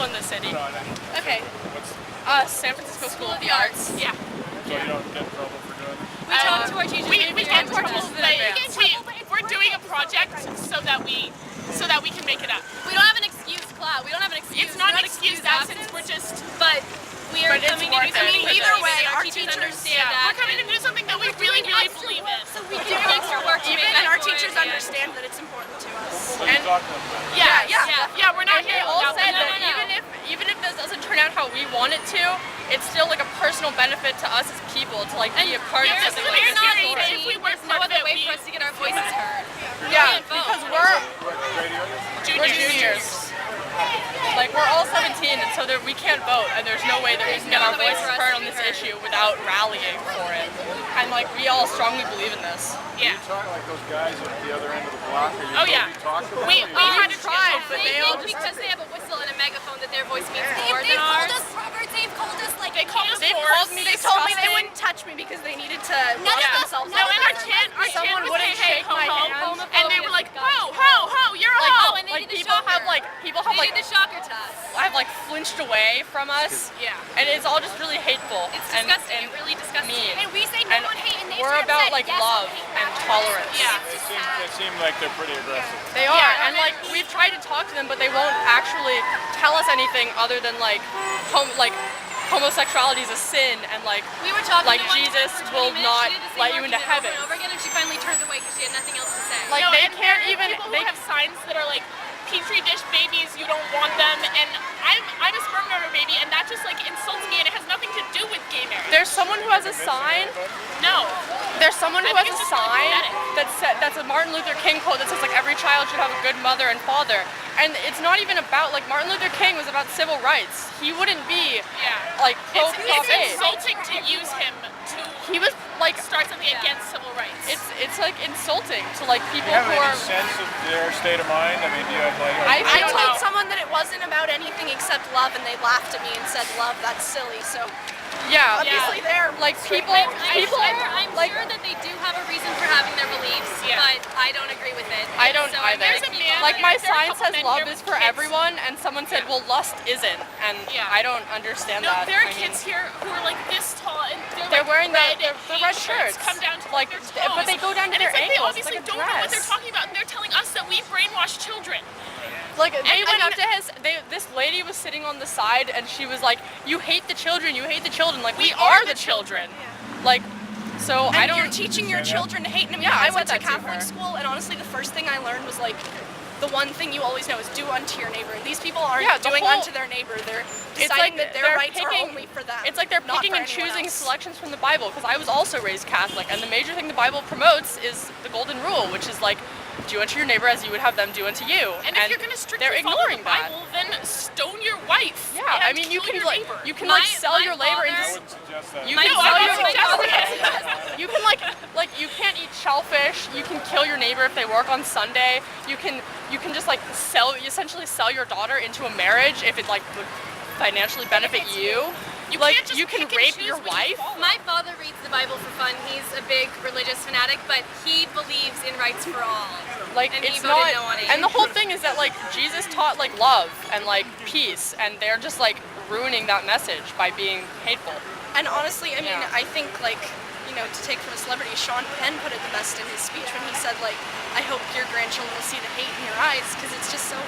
school in the city. Okay. San Francisco School of the Arts. Yeah. So you don't get in trouble for doing this? We talk to our teachers. We get in trouble, We're doing a project so that we can make it up. We don't have an excuse class. We don't have an excuse. It's not an excuse absence. We're just. But we are coming to do something. Either way, our teachers understand that. We're coming to do something that we really, really believe in. So we do extra work to make And that our for teachers it. understand that it's important to us. What are you talking about? Yeah. We're not They here. all No, said no, that no. even if this doesn't turn out how we want it to, it's still like a personal benefit to us as people to like be a part of we're something we're like not this. even- if we weren't There's no part of other it, way we- for us to get our voices heard. Yeah, can't vote. because we're Juniors. Like we're all 17, and so we can't vote, and there's no way that we can get our no other way voices for us heard to on be this heard. issue without rallying for it. And like we all strongly believe in this. Yeah. You talk like those guys at the other end of the block. Or you Oh, yeah. talk to them, We or you- had to tried, but They they all think because they have a whistle and a megaphone that their voice means They've more than called ours. us perverts. They've called us like. They called us They've whores. called me They told me they disgusting. wouldn't touch me because they needed to Yeah. watch themselves. No, and our kid Someone was wouldn't hey, shake ho, my ho, hand. and they were like, ho, ho, ho, you're a Like, ho. and they like did the people have shocker. like They did the shocker to us. have like flinched away from us. Yeah. And it's all just really hateful. It's and, disgusting. and really disgusting. mean. And we say no And one hate, and they we're turn about and like say, yes, love I hate and that. tolerance. Yeah. They seem like they're pretty aggressive. They are, Yeah, and like we've tried to talk to them, but they won't actually tell us anything other than like homosexuality is a sin, and like We were talking like to one Jesus for 20 will minutes. not She did the same let you into argument heaven. Over and over again, and she finally turned away because she had nothing else to say. Like No, they and can't there are even. people They who have signs that are like petri dish babies, you don't want them, and I'm a sperm donor baby, and that just like insults me, and it has nothing to do with gay marriage. there's someone who has a sign. No. There's someone who I has think a it's just sign pathetic. that's a Martin Luther King quote that says like every child should have a good mother and father. And it's not even about like Martin Luther King was about civil rights. He wouldn't be Yeah. like pro It's gay. insulting to use him to He was like start something against civil rights. it's like insulting to like Do people you have who any are. sense of their state of mind? I mean, do you have like? I I don't told know. someone that it wasn't about anything except love, and they laughed at me and said, "Love, that's silly." So Yeah, obviously they're like people I'm like sure that they do have a reason for having their beliefs, Yeah. but I don't agree with it. I don't So I'm either. very There's a man- Like my there are a sign couple says men love here is with for kids. everyone, and someone said, Yeah. well, lust isn't, and Yeah. I don't understand No, that. there are I kids mean, here who are like this tall, and They're like wearing red, the red shirts shirts. come down to Like, their but toes, they go down to and their it's like ankles. they It's obviously like a don't know what they're dress. talking about, and they're telling us that we brainwash children. Like they I went mean- up to this lady was sitting on the side, and she was like, "You hate the children. You hate the children. Like we are the children." Like, so I and don't. you're teaching your children to hate. And I mean, Yeah, I I went to said that to Catholic her. school, and honestly, the first thing I learned was like, the one thing you always know is do unto your neighbor. These people aren't Yeah, the doing whole- unto their neighbor. They're It's deciding like that their they're rights are picking- only for them. It's like they're not picking for and anyone choosing else. selections from the Bible, because I was also raised Catholic, and the major thing the Bible promotes is the golden rule, which is like, do unto your neighbor as you would have them do unto you. And if you're going to strictly they're follow ignoring the that. Bible, then stone your wife. Yeah, and I mean you kill can your like neighbor. you can My- like sell my your labor father- into I wouldn't suggest that. you My can No, sell I'm your not suggesting it. you can like you can't eat shellfish. You can kill your neighbor if they work on Sunday. You can just like essentially sell your daughter into a marriage if it like would financially benefit you. You Like can't just you can pick and rape choose your what you wife. follow. My father reads the Bible for fun. He's a big religious fanatic, but he believes in rights for all. Like And he it's voted not no on it. and the whole thing is that like Jesus taught like love and like peace, and they're just like ruining that message by being hateful. And honestly, I mean, Yeah. I think like, you know, to take from a celebrity, Sean Penn put it the best in his speech when he said like, I hope your grandchildren will see the hate in your eyes, because it's just so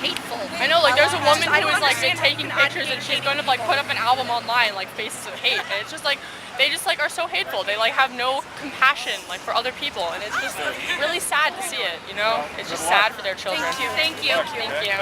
hateful. I know, like there's a woman I who don't is like understand how you taking can pictures, and advocate she's going to like put up an album online like Faces of Hate, and it's just like they just like are so hateful. They like have no compassion like for other people, and it's just really sad to see it. You know, it's just sad for their children. Thank you. Thank you. Thank you. Thanks.